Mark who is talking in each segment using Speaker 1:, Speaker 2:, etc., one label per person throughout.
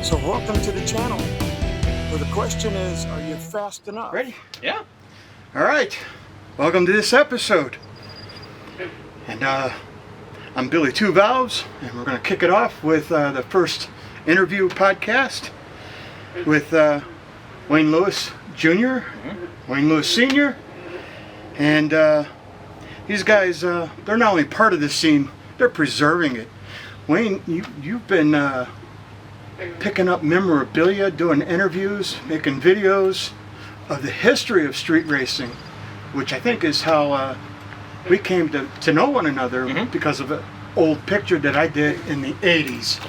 Speaker 1: So welcome to the channel, where the question is, are you fast enough?
Speaker 2: Ready?
Speaker 3: Yeah.
Speaker 2: All right. Welcome to this episode. And I'm Billy Two Valves, and we're going to kick it off with the first interview podcast with Wayne Lewis Jr., Wayne Lewis Sr., and these guys, they're not only part of the scene, they're preserving it. Wayne, you've been picking up memorabilia, doing interviews, making videos of the history of street racing, which I think is how we came to know one another because of an old picture that I did in the 80s.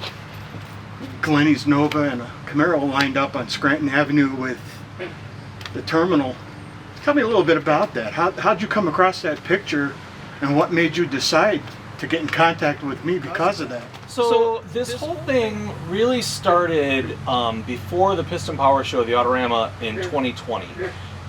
Speaker 2: Glenny's Nova and a Camaro lined up on Scranton Avenue with the terminal. Tell me a little bit about that. How'd you come across that picture, and what made you decide to get in contact with me because of that?
Speaker 3: So this whole thing really started before the Piston Power Show, the Autorama, in 2020.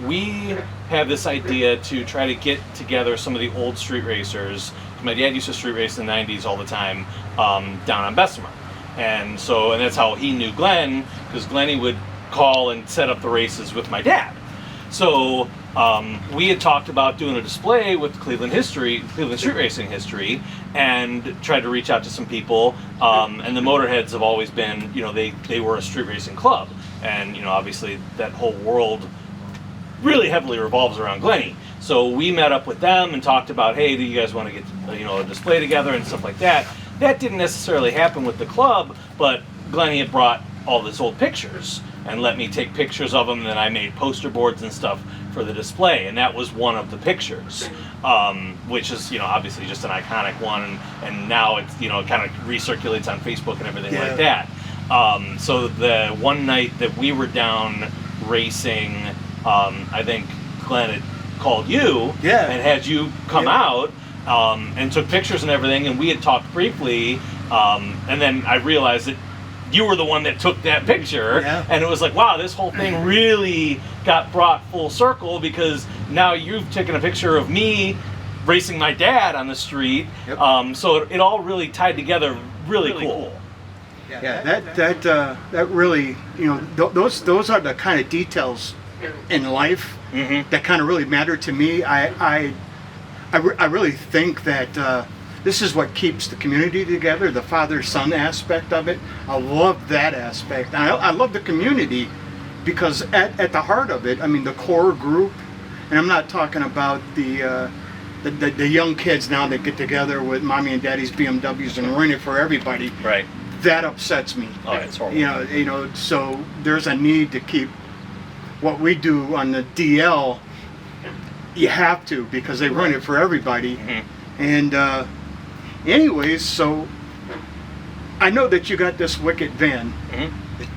Speaker 3: We had this idea to try to get together some of the old street racers. My dad used to street race in the 90s all the time down on Bessemer. And that's how he knew Glenn, because Glenny would call and set up the races with my dad. So we had talked about doing a display with Cleveland street racing history, and tried to reach out to some people. And the Motorheads have always been, they were a street racing club, and obviously that whole world really heavily revolves around Glenny. So we met up with them and talked about, hey, do you guys want to get a display together and stuff like that. That didn't necessarily happen with the club, but Glenny had brought all these old pictures and let me take pictures of them, and then I made poster boards and stuff for the display, and that was one of the pictures, which is obviously just an iconic one, and now it's kind of recirculates on Facebook and everything like that. So the one night that we were down racing, I think Glenn had called you and had you come out and took pictures and everything, and we had talked briefly, and then I realized that you were the one that took that picture, and it was like, wow, this whole thing really got brought full circle, because now you've taken a picture of me racing my dad on the street. So it all really tied together really cool.
Speaker 2: That really, those are the kind of details in life that kind of really matter to me. I really think that this is what keeps the community together, the father-son aspect of it. I love that aspect. I love the community, because at the heart of it, I mean, the core group, and I'm not talking about the young kids now that get together with mommy and daddy's BMWs and ruin it for everybody.
Speaker 3: Right.
Speaker 2: That upsets me.
Speaker 3: Oh, it's horrible.
Speaker 2: So there's a need to keep what we do on the DL. You have to, because they run it for everybody. And anyways, so I know that you got this wicked van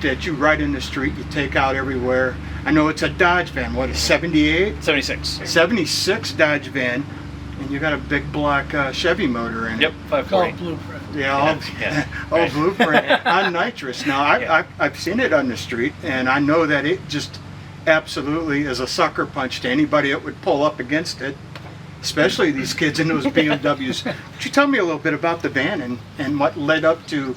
Speaker 2: that you ride in the street, you take out everywhere. I know it's a Dodge van, what, a 78? 76 Dodge van, and you got a big block Chevy motor in it.
Speaker 3: Yep, 540.
Speaker 2: Blueprint. All blueprint on nitrous. Now, I've seen it on the street, and I know that it just absolutely is a sucker punch to anybody that would pull up against it, especially these kids in those BMWs. Could you tell me a little bit about the van and what led up to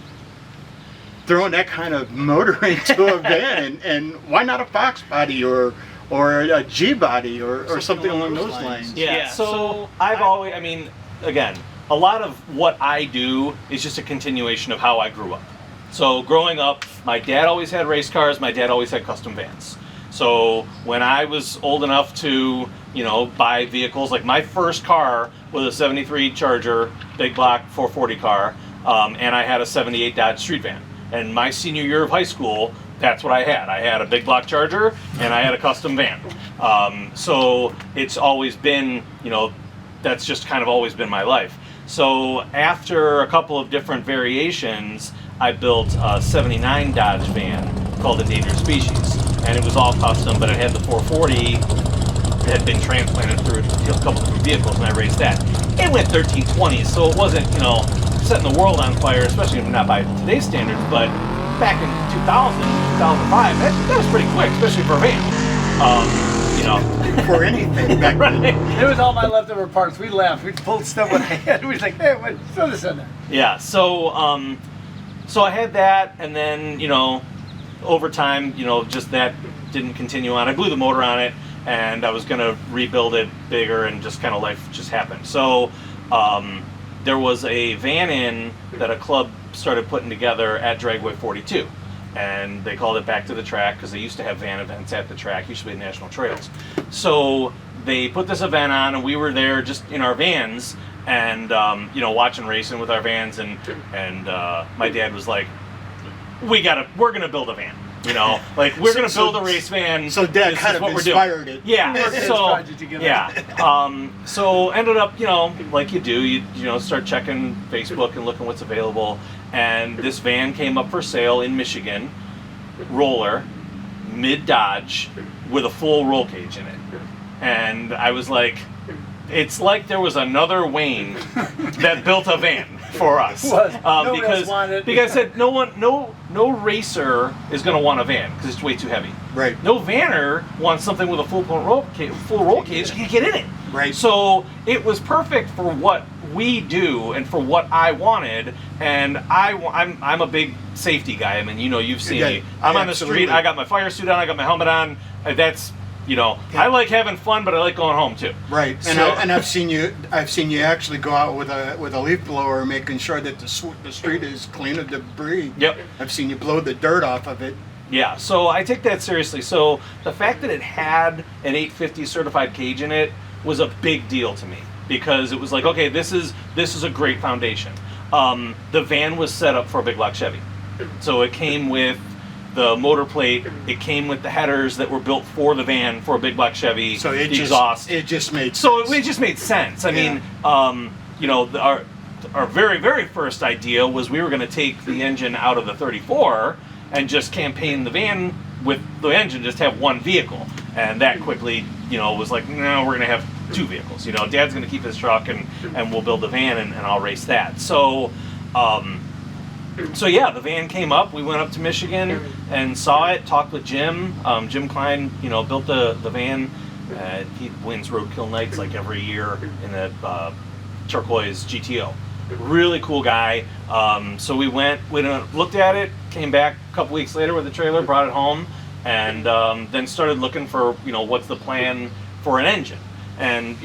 Speaker 2: throwing that kind of motor into a van, and why not a Fox body or a G body or something along those lines?
Speaker 3: Yeah, so I've always, again, a lot of what I do is just a continuation of how I grew up. So growing up, my dad always had race cars, my dad always had custom vans. So when I was old enough to, buy vehicles, like my first car was a 73 Charger, big block 440 car, and I had a 78 Dodge Street van. And my senior year of high school, that's what I had. I had a big block Charger, and I had a custom van. So it's always been, that's just kind of always been my life. So after a couple of different variations, I built a 79 Dodge van called the Dangerous Species. And it was all custom, but it had the 440 that had been transplanted through a couple different vehicles, and I raced that. It went 1320s, so it wasn't, setting the world on fire, especially not by today's standards, but back in 2000, 2005, that was pretty quick, especially for a van.
Speaker 2: For anything back then.
Speaker 4: It was all my leftover parts. We laughed. We pulled stuff with our head. We was like, hey, throw this in there.
Speaker 3: Yeah, so I had that, and then, over time, just that didn't continue on. I blew the motor on it, and I was going to rebuild it bigger, and just kind of life just happened. So there was a van in that a club started putting together at Dragway 42. And they called it Back to the Track because they used to have van events at the track, usually at National Trails. So they put this event on, and we were there just in our vans, and watching racing with our vans. And my dad was like, "We're gonna build a van." Like we're gonna build a race van.
Speaker 2: So Dad kind of inspired it.
Speaker 3: Yeah. So ended up, like you do, you start checking Facebook and looking what's available. And this van came up for sale in Michigan, roller, mid-Dodge, with a full roll cage in it. And I was like, it's like there was another Wayne that built a van for us. Because I said no racer is going to want a van because it's way too heavy.
Speaker 2: Right.
Speaker 3: No vanner wants something with a full roll cage. You can't get in it.
Speaker 2: Right.
Speaker 3: So it was perfect for what we do and for what I wanted. And I'm a big safety guy. I mean, you've seen me. I'm on the street. I got my fire suit on. I got my helmet on. That's. I like having fun, but I like going home too.
Speaker 2: Right, and I've seen you actually go out with a leaf blower, making sure that the street is clean of debris.
Speaker 3: Yep.
Speaker 2: I've seen you blow the dirt off of it.
Speaker 3: Yeah, so I take that seriously. So the fact that it had an 850 certified cage in it was a big deal to me because it was like, okay, this is a great foundation. The van was set up for a big block Chevy, so it came with the motor plate. It came with the headers that were built for the van for a big block Chevy.
Speaker 2: So it
Speaker 3: exhaust.
Speaker 2: It just made sense.
Speaker 3: So it just made sense. I mean, our very, very first idea was we were going to take the engine out of the 34 and just campaign the van with the engine, just have one vehicle. And that quickly, was like, no, we're going to have two vehicles. Dad's going to keep his truck and we'll build the van and I'll race that. So yeah, the van came up. We went up to Michigan and saw it, talked with Jim. Jim Klein, built the van. He wins Roadkill Nights like every year in the turquoise GTO. Really cool guy. So we went looked at it, came back a couple weeks later with the trailer, brought it home, and then started looking for, what's the plan for an engine. And,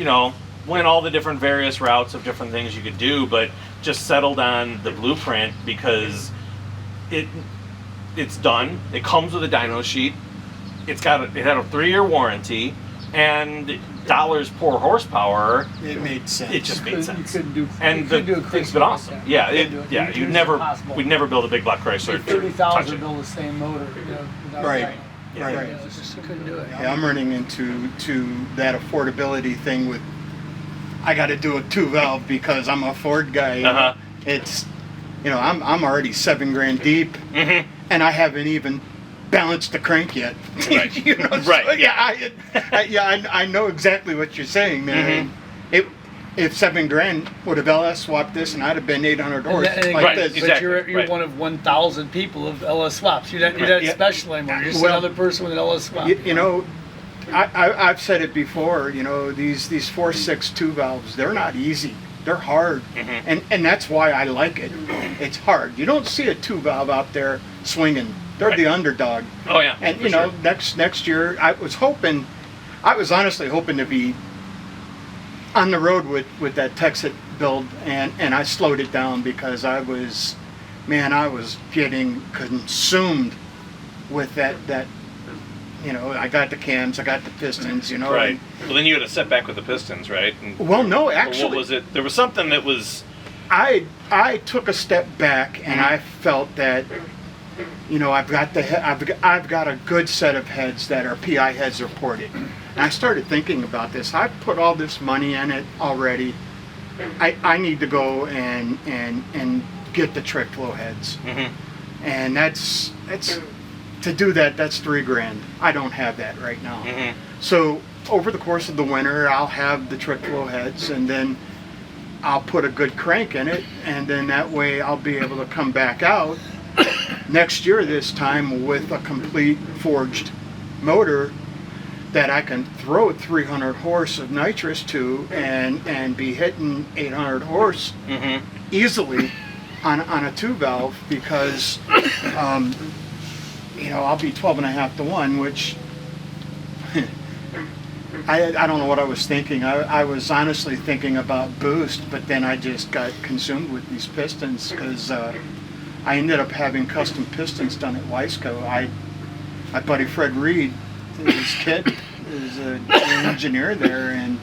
Speaker 3: went all the different various routes of different things you could do, but just settled on the blueprint because it's done. It comes with a dyno sheet. It had a 3-year warranty, and dollars per horsepower.
Speaker 2: It made sense.
Speaker 3: It just made sense.
Speaker 4: You couldn't do.
Speaker 3: And
Speaker 4: you couldn't do a
Speaker 3: thing's been awesome. Yeah,
Speaker 4: Impossible.
Speaker 3: we'd never build a big block Chrysler.
Speaker 4: 30,000 to build the same motor. without
Speaker 2: Right.
Speaker 4: dyno.
Speaker 3: Yeah.
Speaker 2: Right.
Speaker 4: Just couldn't do it.
Speaker 2: Yeah, I'm running into that affordability thing with. I got to do a 2-valve because I'm a Ford guy.
Speaker 3: Uh-huh.
Speaker 2: It's, I'm already $7,000 deep,
Speaker 3: Mm-hmm.
Speaker 2: and I haven't even balanced the crank yet.
Speaker 3: Right.
Speaker 2: So,
Speaker 3: Right.
Speaker 2: Yeah, I know exactly what you're saying, man.
Speaker 3: Mm-hmm.
Speaker 2: If $7,000 would have LS swapped this, and I'd have been 800 horse
Speaker 4: And
Speaker 2: like
Speaker 3: Right,
Speaker 2: this.
Speaker 3: exactly.
Speaker 4: But you're
Speaker 3: right.
Speaker 4: one of 1,000 people of LS swaps. You're not
Speaker 2: Yeah.
Speaker 4: special anymore. You're just
Speaker 2: Well,
Speaker 4: another person with an LS swap.
Speaker 2: I've said it before. These 4.6 2-valves, they're not easy. They're hard,
Speaker 3: Mm-hmm.
Speaker 2: and that's why I like it. It's hard. You don't see a 2-valve out there swinging. They're the underdog.
Speaker 3: Oh yeah.
Speaker 2: And
Speaker 3: for sure.
Speaker 2: next year, I was honestly hoping to be on the road with that Texas build, and I slowed it down because I was getting consumed with that. I got the cams, I got the pistons,
Speaker 3: Right. Well, then you had a setback with the pistons, right? And,
Speaker 2: Well, no, actually,
Speaker 3: what was it? There was something that was.
Speaker 2: I took a step back and I felt that, I've got a good set of heads that are PI heads reported. And I started thinking about this. I've put all this money in it already. I need to go and get the trick flow heads.
Speaker 3: Mm-hmm.
Speaker 2: And that's to do that, that's $3,000. I don't have that right now.
Speaker 3: Mm-hmm.
Speaker 2: So over the course of the winter, I'll have the trick flow heads, and then I'll put a good crank in it, and then that way I'll be able to come back out next year this time with a complete forged motor that I can throw 300 horse of nitrous to and be hitting 800 horse easily on a 2-valve because I'll be 12.5 to 1, which I don't know what I was thinking. I was honestly thinking about boost, but then I just got consumed with these pistons because I ended up having custom pistons done at Weisco. My buddy Fred Reed, his kid, is an engineer there, and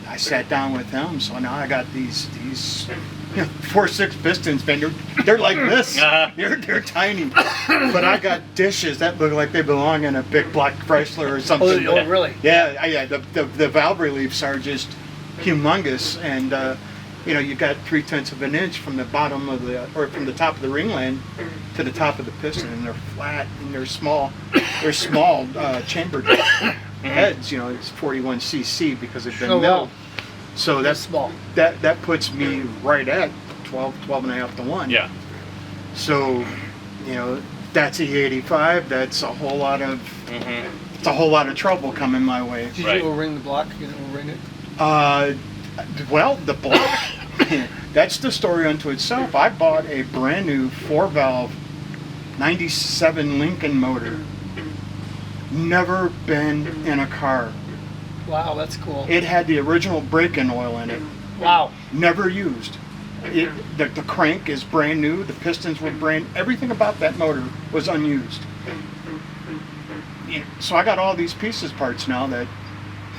Speaker 2: I sat down with him. So now I got these 4.6 pistons, man. They're like this. They're tiny. But I got dishes that look like they belong in a big black Chrysler or something.
Speaker 4: Oh, really?
Speaker 2: Yeah. The valve reliefs are just humongous, and you got 0.3 of an inch from the bottom of from the top of the ringland to the top of the piston, and they're flat and they're small. They're small chambered heads. It's 41 cc because they've been milled. So that's
Speaker 4: small.
Speaker 2: That puts me right at 12.5 to 1.
Speaker 3: Yeah.
Speaker 2: So, that's E85. That's a whole lot of it's a whole lot of trouble coming my way.
Speaker 4: Did you O-ring the block? You gonna O-ring it?
Speaker 2: Well, the block. That's the story unto itself. I bought a brand new 4-valve 97 Lincoln motor. Never been in a car.
Speaker 4: Wow, that's cool.
Speaker 2: It had the original break-in oil in it.
Speaker 4: Wow.
Speaker 2: Never used. The crank is brand new. The pistons were everything about that motor was unused. So I got all these pieces parts now that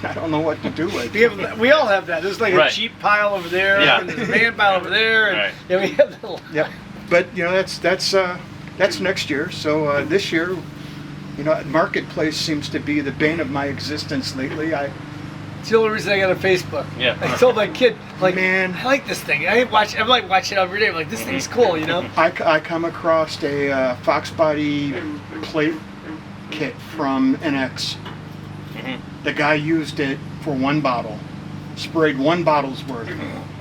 Speaker 2: I don't know what to do with.
Speaker 4: We all have that. There's like a cheap pile over there, and there's a man pile over there, and we have the.
Speaker 2: Yep. But that's next year. So this year, Marketplace seems to be the bane of my existence lately.
Speaker 4: It's the only reason I got a Facebook.
Speaker 3: Yeah.
Speaker 4: I told my kid,
Speaker 2: man,
Speaker 4: I like this thing. I'm like watching it every day. I'm like, this thing's cool,
Speaker 2: I come across a Fox body plate kit from NX. The guy used it for 1 bottle, sprayed 1 bottle's worth,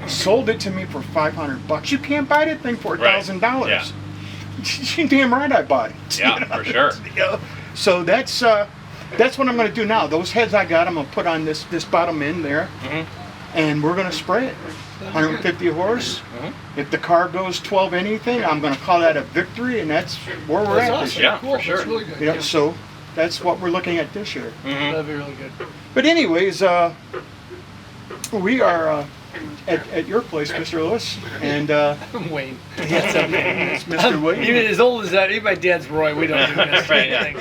Speaker 2: sold it to me for $500. You can't buy that thing for $1,000.
Speaker 3: Yeah.
Speaker 2: You're damn right I bought it.
Speaker 3: Yeah, for sure.
Speaker 2: So that's what I'm going to do now. Those heads I got, I'm going to put on this bottom end there, and we're going to spray it. 150 horse. If the car goes 12 anything, I'm going to call that a victory, and that's where we're at this year.
Speaker 3: Yeah, cool. For sure.
Speaker 4: That's really good.
Speaker 2: So that's what we're looking at this year.
Speaker 4: That'd be really good.
Speaker 2: But anyways, we are at your place, Mr. Lewis, and
Speaker 4: Wayne.
Speaker 2: it's Mr. Wayne.
Speaker 4: Even as old as that, even my dad's Roy. We don't do this thing.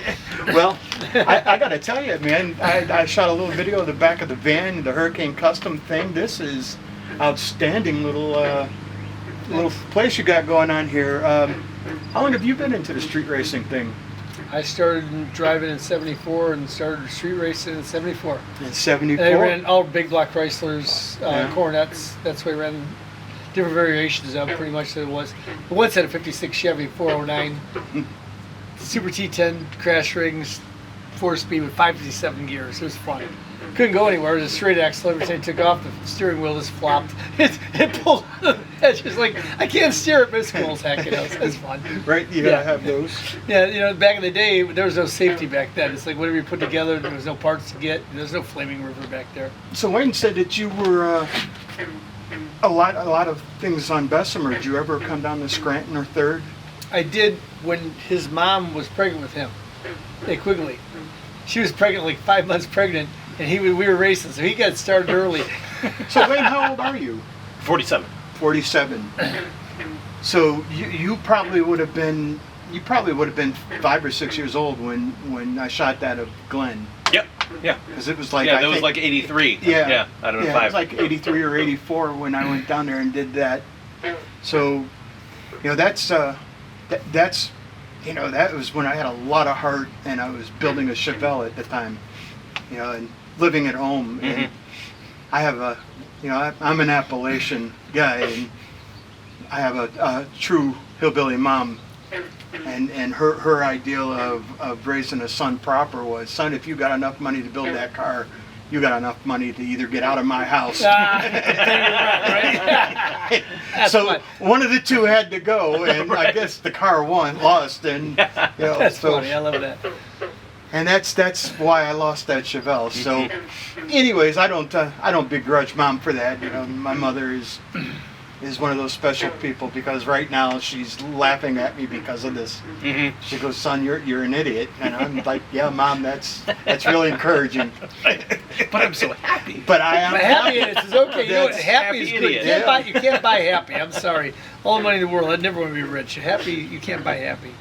Speaker 2: Well, I got to tell you, man, I shot a little video of the back of the van, the Hurricane Custom thing. This is outstanding little place you got going on here. How long have you been into the street racing thing?
Speaker 4: I started driving in '74 and started street racing in '74.
Speaker 2: In '74?
Speaker 4: I ran all big block Chryslers, Coronets. That's what I ran. Different variations of pretty much that it was. But once had a '56 Chevy 409, Super T10 crash rings, 4-speed with 557 gears. It was fun. Couldn't go anywhere. It was a straight axle. Every time I took off, the steering wheel just flopped. It pulled out of the edge. It's like, I can't steer it, but it's cool as heck. It's fun.
Speaker 2: Right, you gotta have those.
Speaker 4: Yeah, back in the day, there was no safety back then. It's like whatever you put together, there was no parts to get. There's no Flaming River back there.
Speaker 2: So Wayne said that you were a lot of things on Bessemer. Did you ever come down to Scranton or Third?
Speaker 4: I did when his mom was pregnant with him at Quigley. She was pregnant, like 5 months pregnant, and we were racing, so he got started early.
Speaker 2: So Wayne, how old are you?
Speaker 3: 47.
Speaker 2: 47. So you probably would have been 5 or 6 years old when I shot that of Glenn.
Speaker 3: Yep. Yeah.
Speaker 2: Because it was like
Speaker 3: that was like 83.
Speaker 2: Yeah.
Speaker 3: I'd have been 5.
Speaker 2: It was like 83 or 84 when I went down there and did that. So, that's that was when I had a lot of heart and I was building a Chevelle at the time, and living at home. And I have I'm an Appalachian guy, and I have a true hillbilly mom. And her ideal of raising a son proper was, son, if you got enough money to build that car, you got enough money to either get out of my house.
Speaker 4: Right?
Speaker 2: So
Speaker 4: fun.
Speaker 2: one of the two had to go, and I guess the car lost, and
Speaker 4: That's funny. I love that.
Speaker 2: And that's why I lost that Chevelle. So, anyways, I don't begrudge Mom for that. My mother is is one of those special people because right now she's laughing at me because of this.
Speaker 3: Mm-hmm.
Speaker 2: She goes, "Son, you're an idiot," and I'm like, "Yeah, Mom, that's really encouraging."
Speaker 3: But I'm so happy.
Speaker 2: But I am
Speaker 4: But happy idiots is okay. You know what?
Speaker 2: That's
Speaker 4: Happy is
Speaker 3: happy
Speaker 4: good.
Speaker 3: idiot.
Speaker 4: You can't buy happy. I'm sorry. All the money in the world. I'd never want to be rich. Happy, you can't buy happy.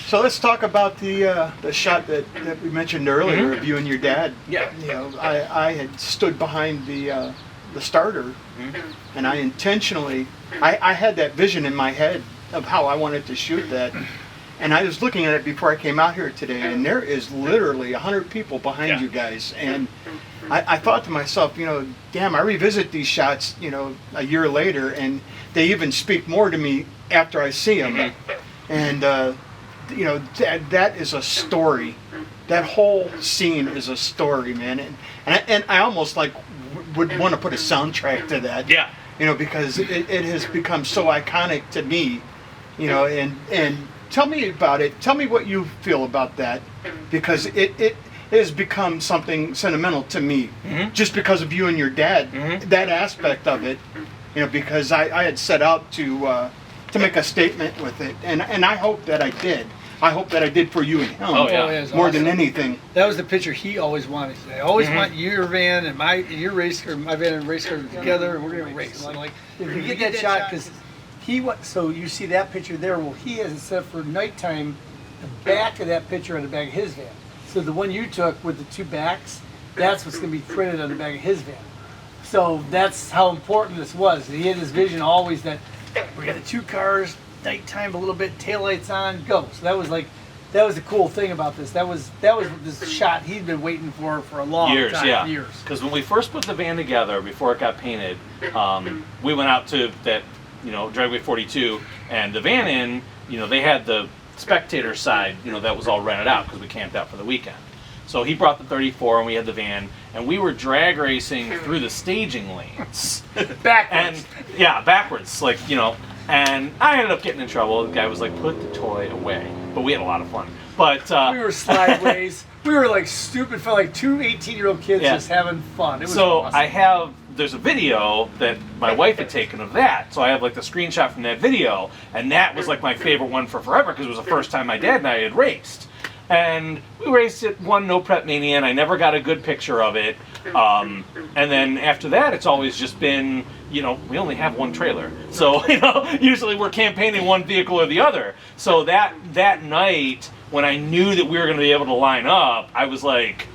Speaker 2: So let's talk about the shot that we mentioned earlier of you and your dad.
Speaker 3: Yeah.
Speaker 2: You know, I had stood behind the starter, and I intentionally I had that vision in my head of how I wanted to shoot that, and I was looking at it before I came out here today, and there is literally 100 people behind you guys, and I thought to myself, you know, damn, I revisit these shots, you know, a year later, and they even speak more to me after I see them, and you know, that is a story. That whole scene is a story, man, and I almost like would want to put a soundtrack to that.
Speaker 3: Yeah.
Speaker 2: You know, because it has become so iconic to me, you know, and tell me about it. Tell me what you feel about that, because it has become something sentimental to me, just because of you and your dad, that aspect of it, you know, because I had set out to make a statement with it, and I hope that I did. I hope that I did for you and him
Speaker 3: Oh, yeah.
Speaker 4: It's
Speaker 2: more
Speaker 4: awesome.
Speaker 2: than anything.
Speaker 4: That was the picture he always wanted. I always want your van and your race car, my van and race car together, and we're gonna race. I'm like, if you get that shot, because so you see that picture there. Well, he has it set for nighttime. The back of that picture on the back of his van. So the one you took with the two backs, that's what's gonna be printed on the back of his van. So that's how important this was. He had this vision always that we got the two cars. Nighttime, a little bit, taillights on, go. So that was the cool thing about this. That was this shot he'd been waiting for a long time. Years.
Speaker 3: Because when we first put the van together, before it got painted, we went out to that, you know, driveway 42, and the van in, you know, they had the spectator side, you know, that was all rented out because we camped out for the weekend. So he brought the 34, and we had the van, and we were drag racing through the staging lanes.
Speaker 4: Backwards.
Speaker 3: And backwards, like, you know. And I ended up getting in trouble. The guy was like, "Put the toy away." But we had a lot of fun. But
Speaker 4: we were slideways. We were like stupid for like two 18-year-old kids just having fun. It was awesome.
Speaker 3: There's a video that my wife had taken of that. So I have like the screenshot from that video. And that was like my favorite one for forever because it was the first time my dad and I had raced. And we raced it, won No Prep Mania, and I never got a good picture of it. And then after that, it's always just been, you know, we only have one trailer. So, you know, usually we're campaigning one vehicle or the other. So that night, when I knew that we were going to be able to line up, I was like,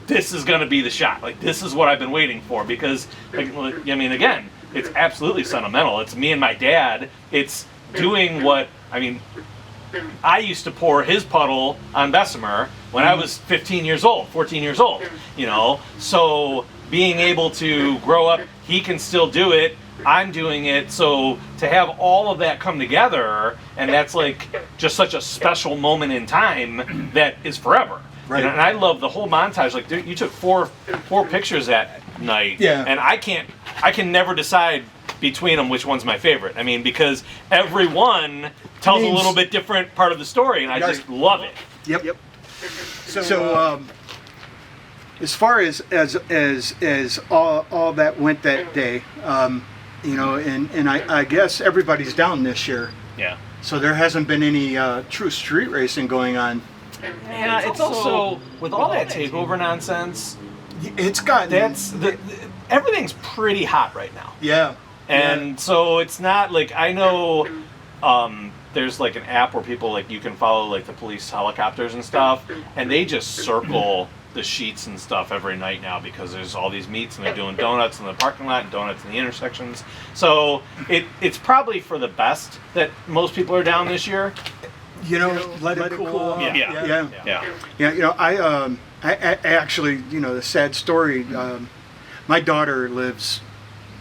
Speaker 3: this is going to be the shot. Like, this is what I've been waiting for. Because, like, I mean, again, it's absolutely sentimental. It's me and my dad. It's doing what, I mean, I used to pour his puddle on Bessemer when I was 14 years old, you know, so being able to grow up, he can still do it, I'm doing it, so to have all of that come together, and that's like just such a special moment in time that is forever.
Speaker 2: Right.
Speaker 3: And I love the whole montage. Like, dude, you took four pictures that night, and I can never decide between them which one's my favorite. I mean, because every one tells a little bit different part of the story, and I just love it.
Speaker 2: Yep. So as far as all that went that day, you know, and I guess everybody's down this year.
Speaker 3: Yeah.
Speaker 2: So there hasn't been any true street racing going on.
Speaker 3: Yeah, it's also with all that takeover nonsense.
Speaker 2: It's got
Speaker 3: everything's pretty hot right now.
Speaker 2: Yeah.
Speaker 3: And so it's not like, I know there's like an app where people, like, you can follow like the police helicopters and stuff, and they just circle the sheets and stuff every night now because there's all these meets and they're doing donuts in the parking lot and donuts in the intersections. So it's probably for the best that most people are down this year.
Speaker 2: You know, let it cool off.
Speaker 3: Yeah.
Speaker 2: You know, I actually, you know, the sad story, my daughter lives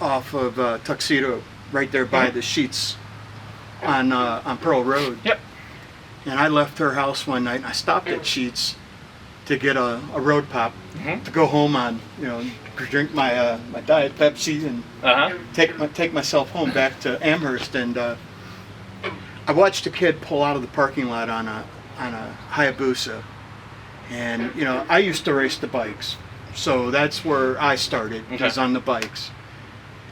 Speaker 2: off of Tuxedo, right there by the sheets on Pearl Road.
Speaker 3: Yep.
Speaker 2: And I left her house one night, and I stopped at Sheets to get a road pop to go home on, you know, drink my my Diet Pepsi and take myself home back to Amherst. And I watched a kid pull out of the parking lot on a Hayabusa, and you know, I used to race the bikes, so that's where I started, was on the bikes.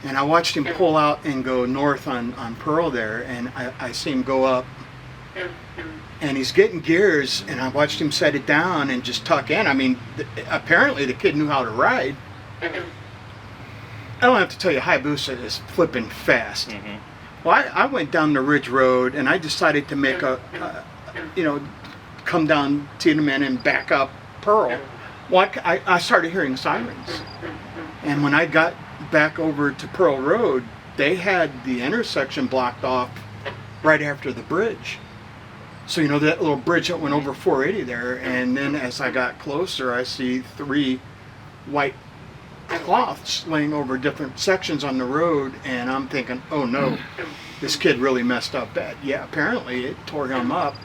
Speaker 2: And I watched him pull out and go north on Pearl there, and I see him go up, and he's getting gears, and I watched him set it down and just tuck in. I mean, apparently the kid knew how to ride. I don't have to tell you, Hayabusa is flipping fast. Well, I went down the Ridge Road, and I decided to make come down Tiedemann and back up Pearl. Well, I started hearing sirens. And when I got back over to Pearl Road, they had the intersection blocked off right after the bridge. So, that little bridge that went over 480 there. And then as I got closer, I see 3 white cloths laying over different sections on the road. And I'm thinking, oh no, this kid really messed up bad. Yeah, apparently it tore him up.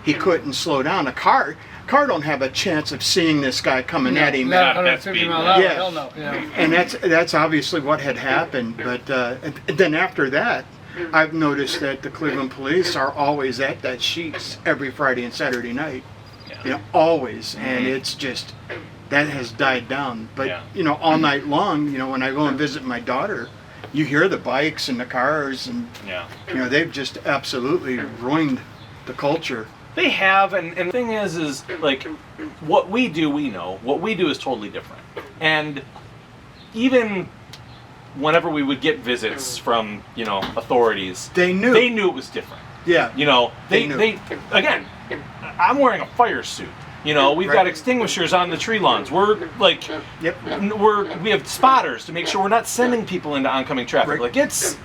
Speaker 2: He couldn't slow down. A car don't have a chance of seeing this guy coming at him.
Speaker 4: Not 150 miles an hour.
Speaker 2: Yeah.
Speaker 4: Hell no. Yeah.
Speaker 2: And that's obviously what had happened. But then after that, I've noticed that the Cleveland police are always at that Sheetz every Friday and Saturday night. Always. And it's just, that has died down. But, all night long, when I go and visit my daughter, you hear the bikes and the cars, and, they've just absolutely ruined the culture.
Speaker 3: They have, and the thing is like, what we do, we know. What we do is totally different. And even whenever we would get visits from, authorities,
Speaker 2: they knew
Speaker 3: it was different.
Speaker 2: Yeah.
Speaker 3: They again, I'm wearing a fire suit. We've got extinguishers on the tree lawns. We're like, we have spotters to make sure we're not sending people into oncoming traffic. Like it's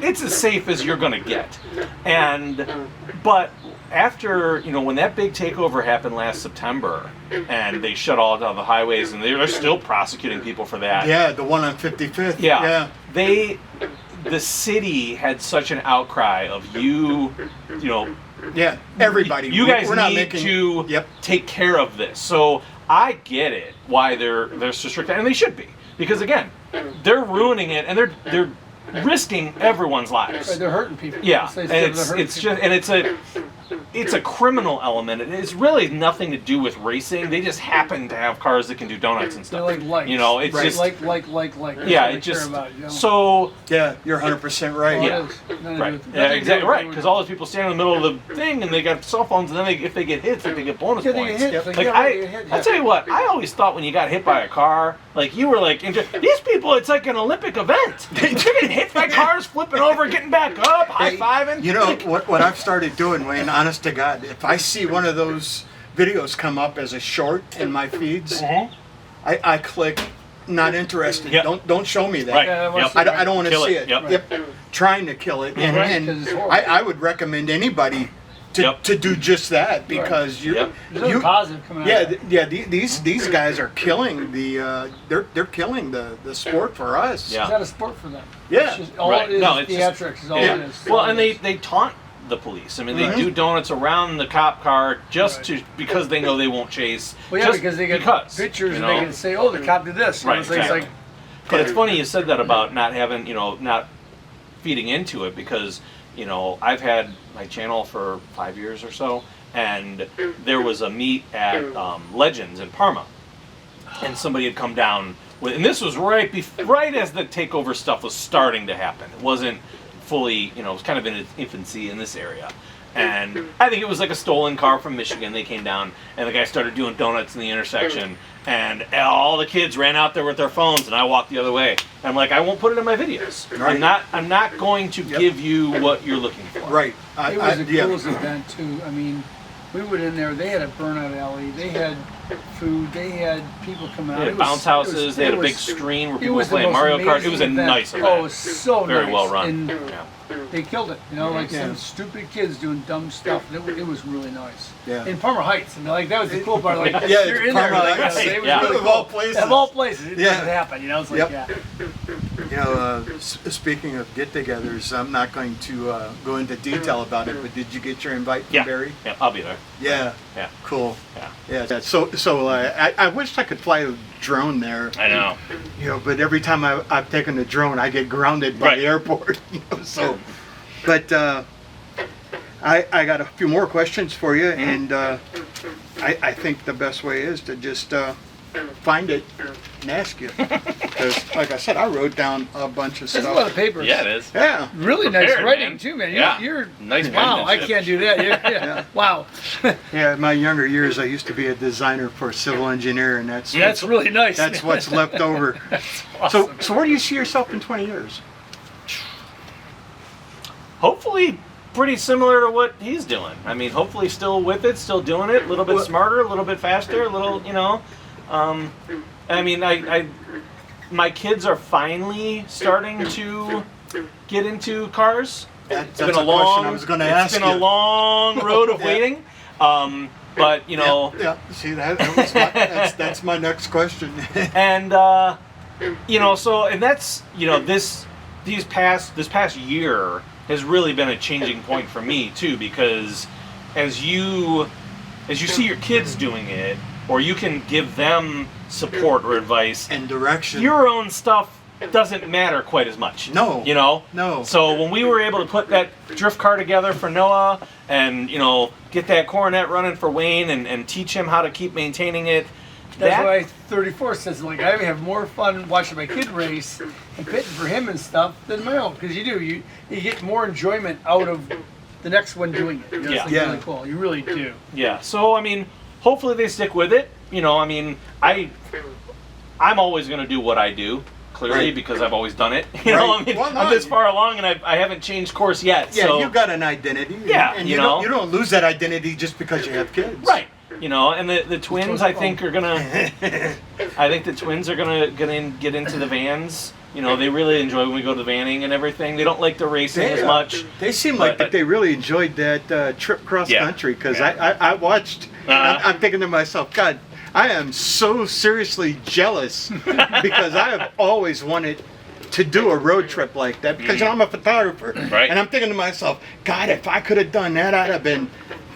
Speaker 3: as safe as you're gonna get. But after, when that big takeover happened last September, and they shut all down the highways, and they're still prosecuting people for that.
Speaker 2: Yeah, the one on 55th.
Speaker 3: Yeah. The city had such an outcry of
Speaker 2: Yeah, everybody.
Speaker 3: You guys need to take care of this. So I get it why they're so strict, and they should be, because again, they're ruining it, and they're risking everyone's lives.
Speaker 4: Right, they're hurting people.
Speaker 3: Yeah, and it's a criminal element. It's really nothing to do with racing. They just happen to have cars that can do donuts and stuff.
Speaker 4: They're like lights.
Speaker 3: It's just
Speaker 4: like.
Speaker 3: Yeah, it just so.
Speaker 2: Yeah, you're 100% right.
Speaker 3: Right. Yeah, exactly right. Because all those people stand in the middle of the thing, and they got cell phones, and then if they get hit, they get bonus points. I'll tell you what. I always thought when you got hit by a car, like you were like, these people, it's like an Olympic event. They're getting hit by cars, flipping over, getting back up, high-fiving.
Speaker 2: What I've started doing, Wayne, honest to God, if I see one of those videos come up as a short in my feeds, I click not interested. Don't show me that.
Speaker 3: Right.
Speaker 2: I don't want to see it.
Speaker 3: Yep.
Speaker 2: Trying to kill it. And I would recommend anybody to do just that, because
Speaker 4: there's nothing positive coming out of it.
Speaker 2: These guys are killing they're killing the sport for us.
Speaker 4: It's not a sport for them.
Speaker 2: Yeah.
Speaker 4: It's just, all it is theatrics is all it is.
Speaker 3: Well, and they taunt the police. I mean, they do donuts around the cop car because they know they won't chase.
Speaker 4: Well, yeah, because they get pictures and they can say, "Oh, the cop did this."
Speaker 3: Right.
Speaker 4: It's like,
Speaker 3: but it's funny you said that about not having, not feeding into it, because I've had my channel for 5 years or so, and there was a meet at Legends in Parma, and somebody had come down with, and this was right as the takeover stuff was starting to happen. It wasn't fully, it was kind of in its infancy in this area. And I think it was like a stolen car from Michigan. They came down, and the guy started doing donuts in the intersection, and all the kids ran out there with their phones, and I walked the other way. And I'm like, I won't put it in my videos.
Speaker 2: Right.
Speaker 3: I'm not going to give you what you're looking for.
Speaker 2: Right.
Speaker 4: It was the coolest event too. I mean, we went in there. They had a burnout alley. They had food. They had people coming out.
Speaker 3: They had bounce houses. They had a big screen where people were playing Mario Kart. It was a nice event.
Speaker 4: Oh, it was so nice.
Speaker 3: Very well run.
Speaker 4: They killed it. Like some stupid kids doing dumb stuff. It was really nice.
Speaker 2: Yeah.
Speaker 4: In Parma Heights, and that was the cool part. Like,
Speaker 2: yeah,
Speaker 4: you're in
Speaker 2: Parma
Speaker 4: there.
Speaker 2: Heights.
Speaker 4: It was really
Speaker 2: Of
Speaker 4: cool.
Speaker 2: all places.
Speaker 4: Of all places, it doesn't happen. It's like
Speaker 2: speaking of get-togethers, I'm not going to go into detail about it, but did you get your invite from Barry?
Speaker 3: Yeah, I'll be there.
Speaker 2: Yeah. Cool.
Speaker 3: Yeah.
Speaker 2: So I wish I could fly a drone there.
Speaker 3: I know.
Speaker 2: But every time I've taken a drone, I get grounded by the airport. So, but I got a few more questions for you, and I think the best way is to just find it and ask you. because, like I said, I wrote down a bunch of
Speaker 4: That's
Speaker 2: stuff.
Speaker 4: a lot of papers.
Speaker 3: Yeah, it is.
Speaker 2: Yeah.
Speaker 4: Really nice
Speaker 3: Prepared,
Speaker 4: writing
Speaker 3: man.
Speaker 4: too, man.
Speaker 3: Yeah.
Speaker 4: You're
Speaker 3: Nice
Speaker 4: wow. I
Speaker 3: penmanship.
Speaker 4: can't do that. Yeah. Wow.
Speaker 2: Yeah, in my younger years, I used to be a designer for a civil engineer, and that's
Speaker 4: That's really nice.
Speaker 2: that's
Speaker 4: man.
Speaker 2: what's left over.
Speaker 4: That's awesome.
Speaker 2: So where do you see yourself in 20 years?
Speaker 3: Hopefully pretty similar to what he's doing. I mean, hopefully still with it, still doing it, a little bit smarter, a little bit faster, a little, you know. I mean, my kids are finally starting to get into cars.
Speaker 2: That's
Speaker 3: It's been
Speaker 2: a
Speaker 3: a long,
Speaker 2: question I was going to ask
Speaker 3: It's been a
Speaker 2: you.
Speaker 3: long road of
Speaker 2: Yeah.
Speaker 3: waiting. But you know,
Speaker 2: Yeah. See, that was that's my next question.
Speaker 3: and you know, so and that's, you know, this past year has really been a changing point for me too, because as you see your kids doing it, or you can give them support or advice,
Speaker 2: And direction.
Speaker 3: your own stuff doesn't matter quite as much.
Speaker 2: No.
Speaker 3: You know?
Speaker 2: No.
Speaker 3: So when we were able to put that drift car together for Noah and, you know, get that Coronet running for Wayne and teach him how to keep maintaining it,
Speaker 4: That's why 34 says, like, I have more fun watching my kid race and pitting for him and stuff than my own. Because you get more enjoyment out of the next one doing it. You know,
Speaker 3: Yeah.
Speaker 4: It's like
Speaker 2: Yeah.
Speaker 4: really cool. You really do.
Speaker 3: Yeah, so I mean, hopefully they stick with it. You know, I mean, I'm always going to do what I do, clearly,
Speaker 2: Right.
Speaker 3: because I've always done it. You know,
Speaker 2: Right.
Speaker 3: I mean,
Speaker 2: Well, no,
Speaker 3: I'm this far along and I haven't changed course yet.
Speaker 2: Yeah,
Speaker 3: so,
Speaker 2: you've got an identity.
Speaker 3: Yeah,
Speaker 2: and
Speaker 3: you
Speaker 2: you
Speaker 3: know.
Speaker 2: don't lose that identity just because you have kids.
Speaker 3: right. You know, and the twins, I think, are gonna. I think the twins are gonna get into the vans. You know, they really enjoy when we go to the vanning and everything. They don't like the racing as much.
Speaker 2: They seem like
Speaker 3: but-
Speaker 2: that they really enjoyed that trip cross
Speaker 3: Yeah.
Speaker 2: country, because
Speaker 3: Yeah.
Speaker 2: I watched. I'm thinking to myself, God, I am so seriously jealous because I have always wanted to do a road trip like that, because you know, I'm a photographer.
Speaker 3: Right.
Speaker 2: And I'm thinking to myself, God, if I could have done that, I'd have been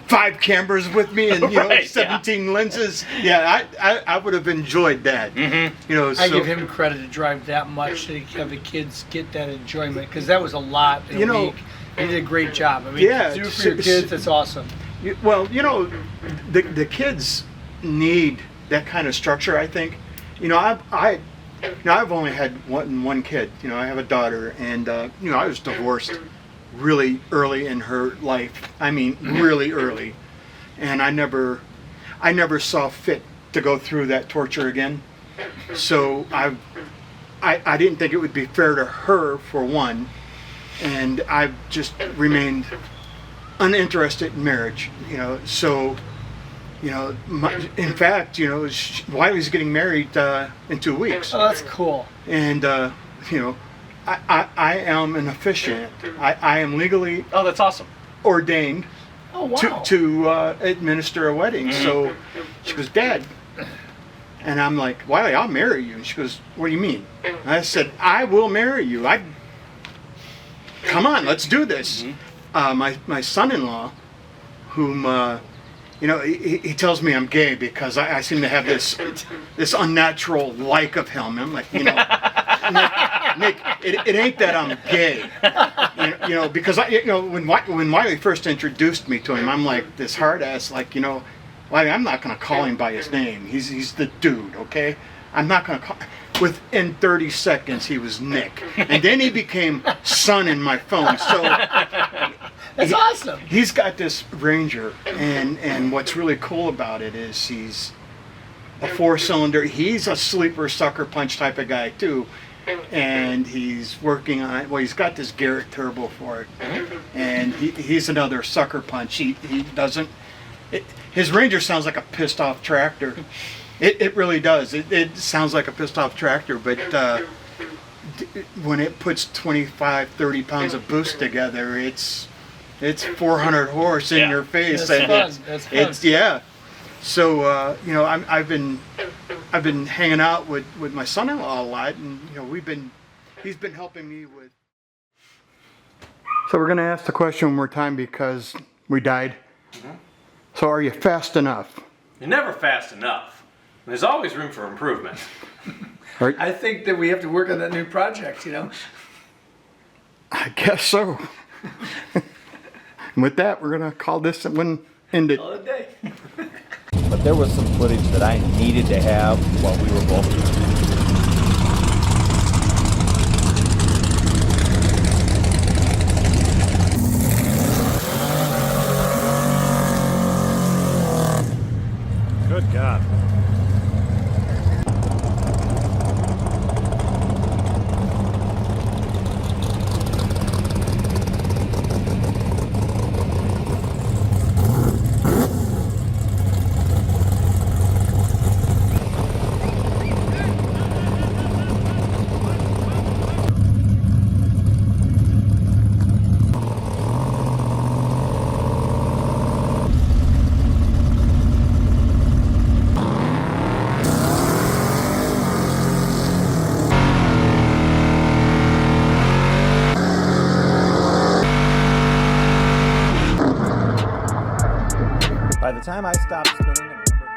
Speaker 2: 5 cameras with me and, you know,
Speaker 3: Right,
Speaker 2: 17 lenses. Yeah, I would have enjoyed that.
Speaker 3: Mm-hmm.
Speaker 2: You know,
Speaker 4: I
Speaker 2: so,
Speaker 4: give him credit to drive that much to have the kids get that enjoyment, because that was a lot in
Speaker 2: You
Speaker 4: a
Speaker 2: know,
Speaker 4: week. You did a great job. I mean,
Speaker 2: yeah,
Speaker 4: to do it for your kids, that's awesome.
Speaker 2: Well, you know, the kids need that kind of structure, I think. You know, I've only had one kid. You know, I have a daughter, and you know, I was divorced really early in her life. I mean, really early, and I never saw fit to go through that torture again. So I didn't think it would be fair to her, for one, and I've just remained uninterested in marriage. You know, so. You know, in fact, you know, Wiley's getting married in 2 weeks,
Speaker 4: Oh, that's cool.
Speaker 2: and you know, I am an officiant. I am legally
Speaker 3: Oh, that's awesome.
Speaker 2: ordained
Speaker 4: Oh, wow.
Speaker 2: to administer a wedding. So she goes, Dad, and I'm like, Wiley, I'll marry you. And she goes, what do you mean? And I said, I will marry you. Come on, let's do this. My son-in-law, whom. You know, he tells me I'm gay because I seem to have this unnatural like of him. I'm like, you know, Nick, it ain't that I'm gay. You know, because when Wiley first introduced me to him, I'm like this hard ass, like, you know, Wiley, I'm not gonna call him by his name. He's the dude, okay? I'm not gonna call. Within 30 seconds, he was Nick, and then he became son in my phone. So.
Speaker 4: That's awesome.
Speaker 2: He's got this Ranger, and what's really cool about it is he's a 4-cylinder. He's a sleeper sucker punch type of guy too, and he's working on. Well, he's got this Garrett turbo for it, and he's another sucker punch. He doesn't. His Ranger sounds like a pissed off tractor. It really does. It sounds like a pissed off tractor, but when it puts 25, 30 pounds of boost together, it's 400 horse in
Speaker 3: Yeah.
Speaker 2: your face.
Speaker 4: That's
Speaker 2: and
Speaker 4: fun. That's fun.
Speaker 2: It's yeah. So you know, I've been hanging out with my son-in-law a lot, and you know, he's been helping me with. So we're gonna ask the question one more time because we died. So are you fast enough?
Speaker 3: You're never fast enough. There's always room for improvement.
Speaker 4: I think that we have to work on that new project, you know?
Speaker 2: I guess so. And with that, we're gonna call this one ended.
Speaker 4: All the day.
Speaker 5: But there was some footage that I needed to have while we were both the time I stopped spinning and remembered.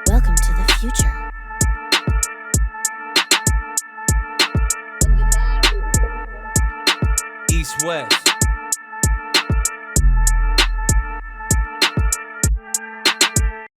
Speaker 6: Welcome to the future.
Speaker 7: East West.